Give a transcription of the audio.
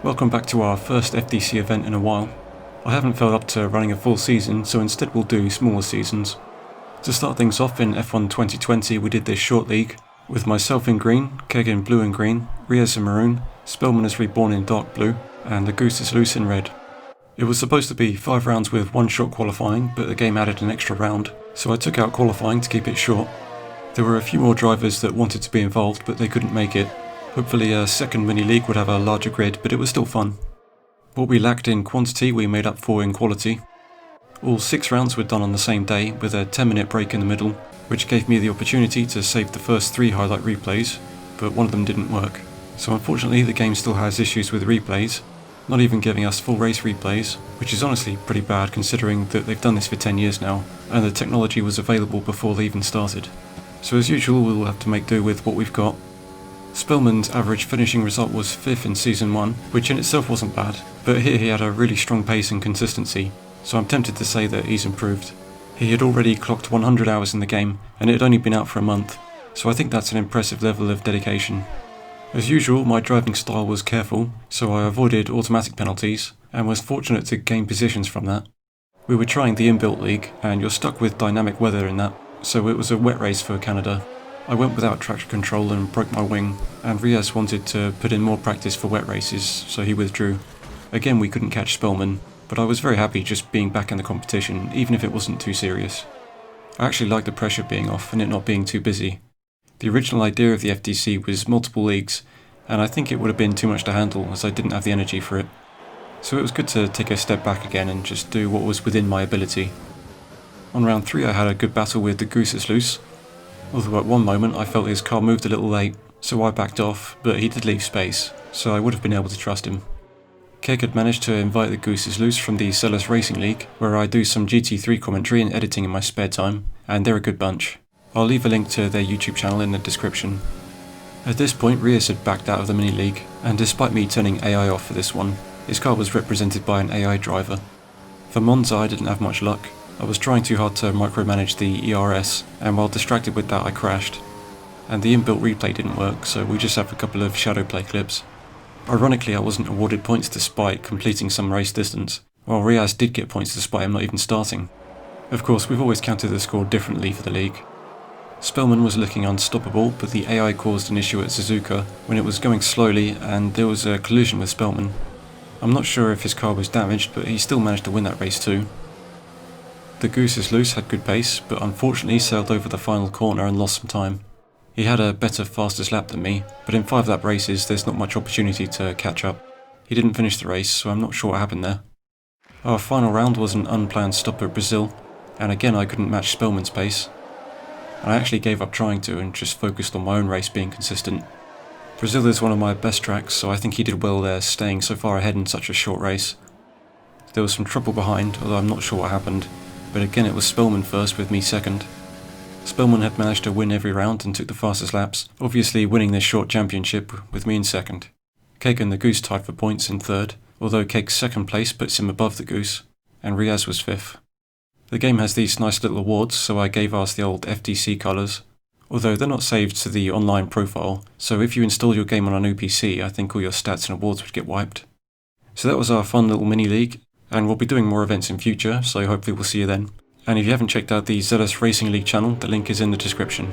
Welcome back to our first FDC event in a while. I haven't felt up to running a full season, so instead we'll do smaller seasons. To start things off, in F1 2020 we did this short league, with myself in green, Keg in blue and green, Riaz in maroon, Spellman is reborn in dark blue, and the Goose is loose in red. It was supposed to be 5 rounds with 1 shot qualifying, but the game added an extra round, so I took out qualifying to keep it short. There were a few more drivers that wanted to be involved, but they couldn't make it. Hopefully a second mini league would have a larger grid, but it was still fun. What we lacked in quantity we made up for in quality. All 6 rounds were done on the same day, with a 10-minute break in the middle, which gave me the opportunity to save the first 3 highlight replays, but one of them didn't work. So unfortunately the game still has issues with replays, not even giving us full race replays, which is honestly pretty bad considering that they've done this for 10 years now, and the technology was available before they even started. So as usual we'll have to make do with what we've got. Spellman's average finishing result was 5th in Season 1, which in itself wasn't bad, but here he had a really strong pace and consistency, so I'm tempted to say that he's improved. He had already clocked 100 hours in the game, and it had only been out for a month, so I think that's an impressive level of dedication. As usual, my driving style was careful, so I avoided automatic penalties, and was fortunate to gain positions from that. We were trying the inbuilt league, and you're stuck with dynamic weather in that, so it was a wet race for Canada. I went without traction control and broke my wing, and Riaz wanted to put in more practice for wet races, so he withdrew. Again we couldn't catch Spellman, but I was very happy just being back in the competition, even if it wasn't too serious. I actually liked the pressure being off and it not being too busy. The original idea of the FDC was multiple leagues, and I think it would have been too much to handle as I didn't have the energy for it. So it was good to take a step back again and just do what was within my ability. On round 3 I had a good battle with the Goose is loose, although at one moment I felt his car moved a little late, so I backed off, but he did leave space, so I would have been able to trust him. Keg had managed to invite the Goose is loose from the Sellers Racing League, where I do some GT3 commentary and editing in my spare time, and they're a good bunch. I'll leave a link to their YouTube channel in the description. At this point Riaz had backed out of the mini league, and despite me turning AI off for this one, his car was represented by an AI driver. For Monza I didn't have much luck. I was trying too hard to micromanage the ERS, and while distracted with that I crashed. And the inbuilt replay didn't work, so we just have a couple of shadow play clips. Ironically I wasn't awarded points despite completing some race distance, while Riaz did get points despite him not even starting. Of course we've always counted the score differently for the league. Spellman was looking unstoppable, but the AI caused an issue at Suzuka when it was going slowly and there was a collision with Spellman. I'm not sure if his car was damaged, but he still managed to win that race too. The Goose is loose had good pace, but unfortunately sailed over the final corner and lost some time. He had a better fastest lap than me, but in 5 lap races there's not much opportunity to catch up. He didn't finish the race, so I'm not sure what happened there. Our final round was an unplanned stop at Brazil, and again I couldn't match Spellman's pace. I actually gave up trying to and just focused on my own race being consistent. Brazil is one of my best tracks, so I think he did well there staying so far ahead in such a short race. There was some trouble behind, although I'm not sure what happened. But again it was Spellman first with me second. Spellman had managed to win every round and took the fastest laps, obviously winning this short championship with me in second. Keg and the Goose tied for points in third, although Keg's second place puts him above the Goose, and Riaz was 5th. The game has these nice little awards, so I gave us the old FDC colours, although they're not saved to the online profile, so if you install your game on a new PC I think all your stats and awards would get wiped. So that was our fun little mini league. And we'll be doing more events in future, so hopefully we'll see you then. And if you haven't checked out the Sellers Racing League channel, the link is in the description.